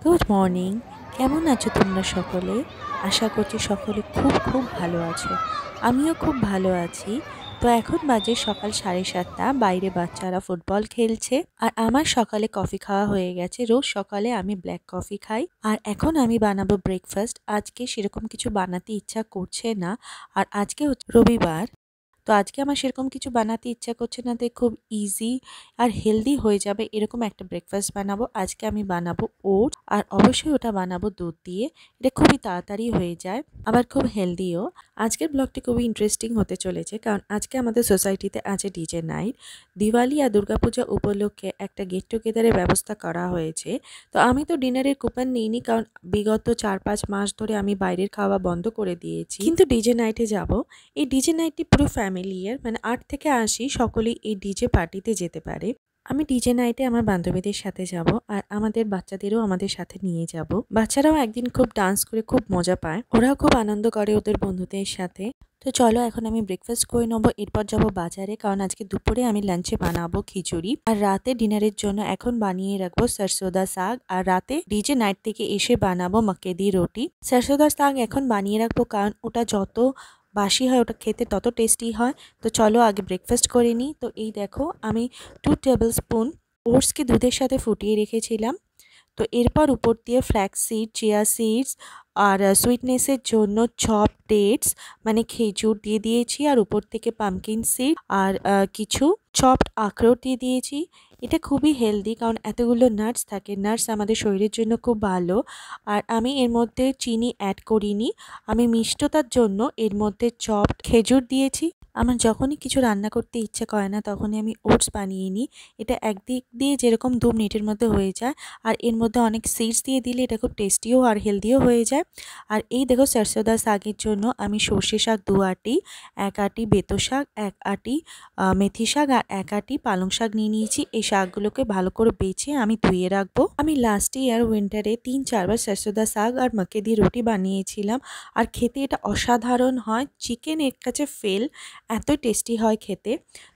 Good morning. কেমন আছো তোমরা সকলে? আশা করছি সকলে খুব খুব ভালো আছো। আমিও খুব ভালো আছি। তো এখন বাজে সকাল 7:30। বাইরে বাচ্চারা ফুটবল খেলছে আর আমার সকালে কফি খাওয়া হয়ে গেছে। রোজ সকালে আমি ব্ল্যাক কফি খাই। আর এখন আমি বানাবো ব্রেকফাস্ট। আজকে সেরকম কিছু বানাতে ইচ্ছা করছে না। আর আজকে হচ্ছে রবিবার। তো আজকে আমার সেরকম কিছু বানাতে ইচ্ছা করছে না, তাই খুব ইজি আর হেলদি হয়ে যাবে এরকম একটা ব্রেকফাস্ট বানাবো। আজকে আমি বানাবো ওটস, আর অবশ্যই ওটা বানাবো দুধ দিয়ে। এটা খুবই তাড়াতাড়ি হয়ে যায়, আবার খুব হেলদিও। আজকের ব্লগটি খুবই ইন্টারেস্টিং হতে চলেছে, কারণ আজকে আমাদের সোসাইটিতে আছে ডিজে নাইট। দিওয়ালি আর দুর্গাপূজা উপলক্ষে একটা গেট টুগেদারের ব্যবস্থা করা হয়েছে। তো আমি তো ডিনারের কুপন নিইনি, কারণ বিগত 4-5 মাস ধরে আমি বাইরের খাওয়া বন্ধ করে দিয়েছি, কিন্তু ডিজে নাইটে যাব। এই ডিজে নাইটটি পুরো ফ্যামিলিয়ার, মানে 8 থেকে 80 সকলেই এই ডিজে পার্টিতে যেতে পারে। আমি ডিজে নাইটে আমার বান্ধবীদের সাথে যাব, আর আমাদের বাচ্চাদেরও আমাদের সাথে নিয়ে যাব। বাচ্চারাও একদিন খুব ডান্স করে খুব মজা পায়, ওরাও খুব আনন্দ করে ওদের বন্ধুদের সাথে। তো চলো এখন আমি ব্রেকফাস্ট করে নেবো, এরপর যাব বাজারে, কারণ আজকে দুপুরে আমি লাঞ্চে বানাবো খিচুড়ি, আর রাতে ডিনারের জন্য এখন বানিয়ে রাখবো সরসোদা শাক, আর রাতে ডিজে নাইট থেকে এসে বানাবো মাক্কে দি রুটি। সরসোদা শাক এখন বানিয়ে রাখবো, কারণ ওটা যত বাসি হয় ওটা খেতে তত টেস্টি হয়। তো চলো আগে ব্রেকফাস্ট করে নিই। তো এই দেখো, আমি 2 টেবিল স্পুন ওটসকে দুধের সাথে ফুটিয়ে রেখেছিলাম। তো এরপর উপর দিয়ে ফ্ল্যাক্স সিড, চিয়া সিডস আর সুইটনেসের জন্য চপ ডেটস মানে খেজুর দিয়ে দিয়েছি, আর উপর থেকে পামকিন সিড আর কিছু চপড আখরোট দিয়ে দিয়েছি। এটা খুবই হেলদি, কারণ এতগুলো নাটস থাকে। নাটস আমাদের শরীরের জন্য খুব ভালো। আর আমি এর মধ্যে চিনি অ্যাড করিনি, আমি মিষ্টতার জন্য এর মধ্যে চপড খেজুর দিয়েছি। আমার যখনই কিছু রান্না করতে ইচ্ছে করে না, তখনই আমি ওটস বানিয়ে নিই। এটা একদিক দিয়ে যেরকম 2 মিনিটের মধ্যে হয়ে যায়, আর এর মধ্যে অনেক সিডস দিয়ে দিলে এটা খুব টেস্টিও আর হেলদিও হয়ে যায়। আর এই দেখো, সরসোদা শাকের জন্য আমি সর্ষে শাক 2 আটি, 1 আটি বেতো শাক, 1 আটি মেথি শাক আর 1 আটি পালং শাক নিয়ে নিয়েছি। এই শাকগুলোকে ভালো করে বেছে আমি ধুয়ে রাখবো। আমি লাস্ট ইয়ার উইন্টারে 3-4 বার সরসোদা শাক আর মাক্কে দি রুটি বানিয়েছিলাম, আর খেতে এটা অসাধারণ হয়। চিকেন এর কাছে ফেল, এত টেস্টি হয় খেতে।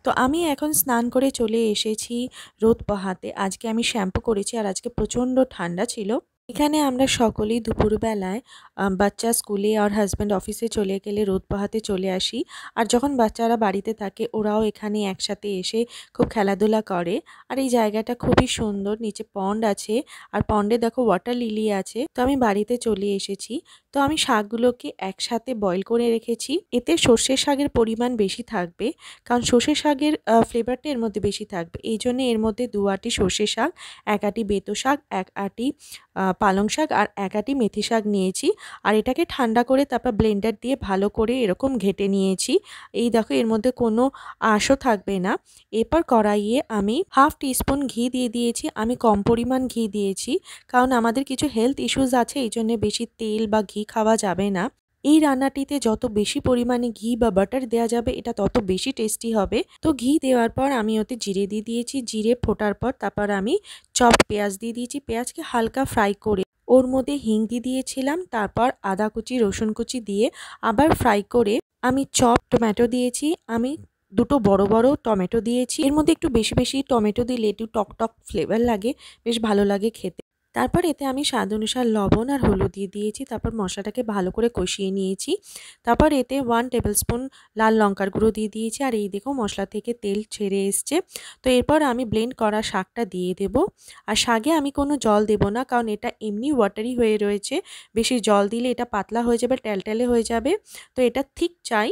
তো আমি এখন স্নান করে চলে এসেছি রোদ পোহাতে। আজকে আমি শ্যাম্পু করেছি, আর আজকে প্রচণ্ড ঠান্ডা ছিল। এখানে আমরা সকলেই দুপুরবেলায় বাচ্চা স্কুলে আর হাজব্যান্ড অফিসে চলে গেলে রোদ পোহাতে চলে আসি। আর যখন বাচ্চারা বাড়িতে থাকে, ওরাও এখানে একসাথে এসে খুব খেলাধুলা করে। আর এই জায়গাটা খুবই সুন্দর, নিচে পন্ড আছে, আর পন্ডে দেখো ওয়াটার লিলি আছে। তো আমি বাড়িতে চলে এসেছি। তো আমি শাকগুলোকে একসাথে বয়েল করে রেখেছি। এতে সর্ষে শাকের পরিমাণ বেশি থাকবে, কারণ সর্ষে শাকের ফ্লেভারটা এর মধ্যে বেশি থাকবে। এই জন্য এর মধ্যে 2 আটি সর্ষে শাক, 1 আটি বেতো শাক, 1 আটি পালং শাক আর 1 আটি মেথি শাক নিয়েছি। আর এটাকে ঠান্ডা করে তারপর ব্লেন্ডার দিয়ে ভালো করে এরকম ঘেটে নিয়েছি। এই দেখো, এর মধ্যে কোনো আঁশও থাকবে না। এরপর কড়াইয়ে আমি 1/2 টিস্পুন ঘি দিয়ে দিয়েছি। আমি কম পরিমাণ ঘি দিয়েছি, কারণ আমাদের কিছু হেলথ ইস্যুস আছে, এই জন্য বেশি তেল বা ঘি খাওয়া যাবে না। এই রান্নাটিতে যত বেশি পরিমাণে ঘি বা বাটার দেওয়া যাবে, এটা তত বেশি টেস্টি হবে। তো ঘি দেওয়ার পর আমি ওতে জিরে দিয়ে দিয়েছি। জিরে ফোটার পর তারপর আমি চপড পেঁয়াজ দিয়ে দিয়েছি। পেঁয়াজকে হালকা ফ্রাই করে ওর মধ্যে হিং দিয়ে দিয়েছিলাম। তারপর আদা কুচি, রসুন কুচি দিয়ে আবার ফ্রাই করে আমি টমেটো দিয়েছি। আমি দুটো বড় বড় টমেটো দিয়েছি। এর মধ্যে একটু বেশি বেশি টমেটো দিলে একটু টক টক ফ্লেভার লাগে, বেশ ভালো লাগে খেতে। তারপর এতে আমি স্বাদ অনুসার লবণ আর হলুদ দিয়ে দিয়েছি। তারপর মশলাটাকে ভালো করে কষিয়ে নিয়েছি। তারপর এতে 1 টেবিল স্পুন লাল লঙ্কার গুঁড়ো দিয়ে দিয়েছি। আর এই দেখো, মশলা থেকে তেল ছেড়ে এসছে। তো এরপর আমি ব্লেন্ড করা শাকটা দিয়ে দেব। আর শাকে আমি কোনো জল দেব না, কারণ এটা এমনি ওয়াটারি হয়ে রয়েছে। বেশি জল দিলে এটা পাতলা হয়ে যাবে, টেলটেলে হয়ে যাবে। তো এটা ঠিক চাই,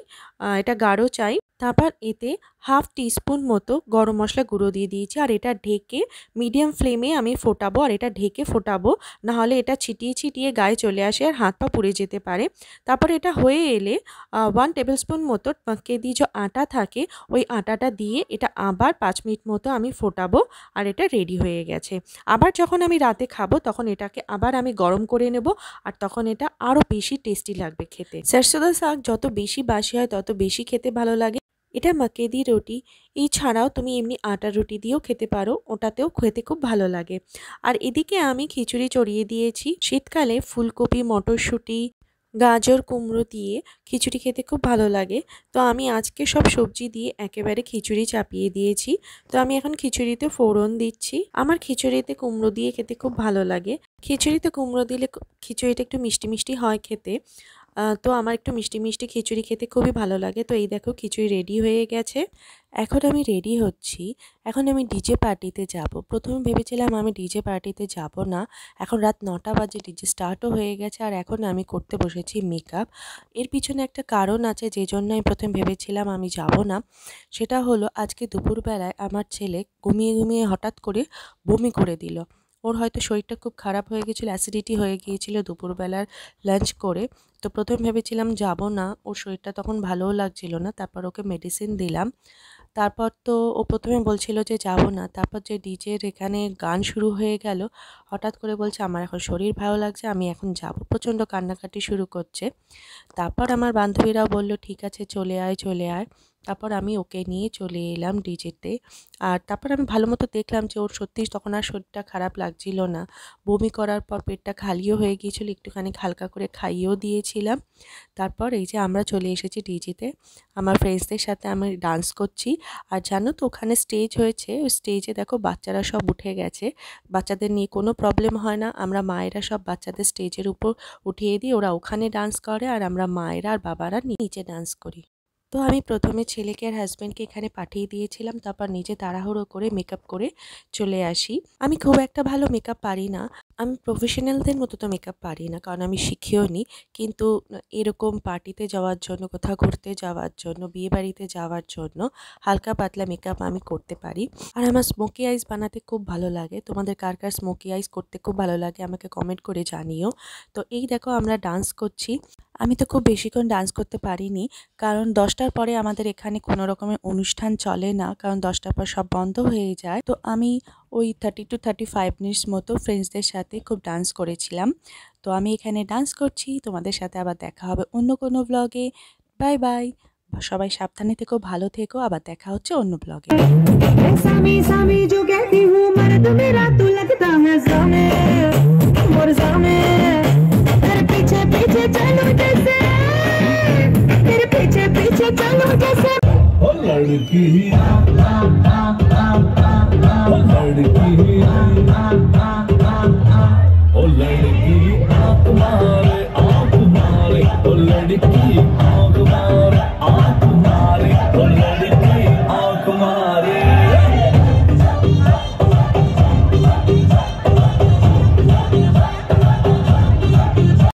এটা গাঢ় চাই। তারপর এতে 1/2 টিস্পুন মতো গরম মশলা গুঁড়ো দিয়ে দিয়েছি। আর এটা ঢেকে মিডিয়াম ফ্লেমে আমি ফোটাবো, আর এটা ঢেকে ফোটাবো, নাহলে এটা ছিটিয়ে ছিটিয়ে গায়ে চলে আসে আর হাত পা পুড়ে যেতে পারে। তারপর এটা হয়ে এলে 1 টেবিল স্পুন মতো মাক্কে দি যে আটা থাকে, ওই আটাটা দিয়ে এটা আবার 5 মিনিট মতো আমি ফোটাবো, আর এটা রেডি হয়ে গেছে। আবার যখন আমি রাতে খাবো, তখন এটাকে আবার আমি গরম করে নেব, আর তখন এটা আরও বেশি টেস্টি লাগবে খেতে। সরসোদা শাক যত বেশি বাসি হয়, তত বেশি খেতে ভালো লাগে। এটা মাক্কে দি রুটি এছাড়াও তুমি এমনি আটার রুটি দিয়েও খেতে পারো, ওটাতেও খেতে খুব ভালো লাগে। আর এদিকে আমি খিচুড়ি চড়িয়ে দিয়েছি। শীতকালে ফুলকপি, মটরশুঁটি, গাজর কুমড়ো দিয়ে খিচুড়ি খেতে খুব ভালো লাগে। তো আমি আজকে সব সবজি দিয়ে একেবারে খিচুড়ি চাপিয়ে দিয়েছি। তো আমি এখন খিচুড়িতে ফোড়ন দিচ্ছি। আমার খিচুড়িতে কুমড়ো দিয়ে খেতে খুব ভালো লাগে। খিচুড়িতে কুমড়ো দিলে খিচুড়িটা একটু মিষ্টি মিষ্টি হয় খেতে। তো আমার একটু মিষ্টি মিষ্টি খিচুড়ি খেতে খুবই ভালো লাগে। তো এই দেখো খিচুড়ি রেডি হয়ে গেছে। এখন আমি রেডি হচ্ছি। এখন আমি ডিজে পার্টিতে যাব। প্রথমে ভেবেছিলাম আমি ডিজে পার্টিতে যাব না। এখন রাত 9টা বাজে, ডিজে স্টার্টও হয়ে গেছে, আর এখন আমি করতে বসেছি মেকআপ। এর পিছনে একটা কারণ আছে যে জন্য আমি প্রথমে ভেবেছিলাম আমি যাব না। সেটা হলো আজকে দুপুরবেলায় আমার ছেলে ঘুমিয়ে ঘুমিয়ে হঠাৎ করে বমি করে দিল। ওর হয়তো শরীরটা খুব খারাপ হয়ে গেছিলো, অ্যাসিডিটি হয়ে গিয়েছিল দুপুরবেলার লাঞ্চ করে। তো প্রথমে ভেবেছিলাম যাব না, ওর শরীরটা তখন ভালোও লাগছিল না। তারপর ওকে মেডিসিন দিলাম। তারপর তো ও প্রথমে বলছিল যে যাব না, তারপর যে ডিজের এখানে গান শুরু হয়ে গেল, হঠাৎ করে বলছে আমার এখন শরীর ভালো লাগছে, আমি এখন যাব। প্রচণ্ড কান্নাকাটি শুরু করছে। তারপর আমার বান্ধবীরাও বলল ঠিক আছে চলে আয় চলে আয়। তারপর আমি ওকে নিয়ে চলে এলাম ডিজেতে। আর তারপর আমি ভালো মতো দেখলাম যে ওর সত্যিই তখন আর শরীরটা খারাপ লাগছিল না। বমি করার পর পেটটা খালিও হয়ে গিয়েছিল, একটুখানি হালকা করে খাইয়েও দিয়েছিলাম। তারপর এই যে আমরা চলে এসেছি ডিজেতে। আমার ফ্রেন্ডসদের সাথে আমি ডান্স করছি। আর জানো তো ওখানে স্টেজ হয়েছে, ওই স্টেজে দেখো বাচ্চারা সব উঠে গেছে। বাচ্চাদের নিয়ে কোনো প্রবলেম হয় না, আমরা মায়েরা সব বাচ্চাদের স্টেজের উপর উঠিয়ে দিই, ওরা ওখানে ডান্স করে আর আমরা মায়েরা আর বাবারা নিচে ডান্স করি। তো আমি প্রথমে ছেলেকে আর হাজব্যান্ডকে এখানে পাঠিয়ে দিয়েছিলাম, তারপর নিজে তাড়াহুড়ো করে মেকআপ করে চলে আসি। আমি খুব একটা ভালো মেকআপ পারি না, আমি প্রফেশনালদের মতো তো মেকআপ পারি না, কারণ আমি শিখিও নি। কিন্তু এরকম পার্টিতে যাওয়ার জন্য, কোথাও ঘুরতে যাওয়ার জন্য, বিয়েবাড়িতে যাওয়ার জন্য হালকা পাতলা মেকআপ আমি করতে পারি। আর আমার স্মোকি আইস বানাতে খুব ভালো লাগে। তোমাদের কার কার স্মোকি আইস করতে খুব ভালো লাগে আমাকে কমেন্ট করে জানিও। তো এই দেখো আমরা ডান্স করছি। আমি তো খুব বেশিক্ষণ ডান্স করতে পারিনি, কারণ 10টার পরে আমাদের এখানে কোনো রকমের অনুষ্ঠান চলে না, কারণ 10টার পর সব বন্ধ হয়ে যায়। তো আমি ওই 30 to 35 মিনিটস মতো ফ্রেন্ডসদের সাথে খুব ডান্স করেছিলাম। তো আমি এখানে ডান্স করছি, তোমাদের সাথে আবার দেখা হবে অন্য কোনো ব্লগে। বাই বাই, সবাই সাবধানে থেকো, ভালো থেকো, আবার দেখা হচ্ছে অন্য ব্লগে। ओ लड़की ओ लड़की ओ लड़की आँख मारे ओ लड़की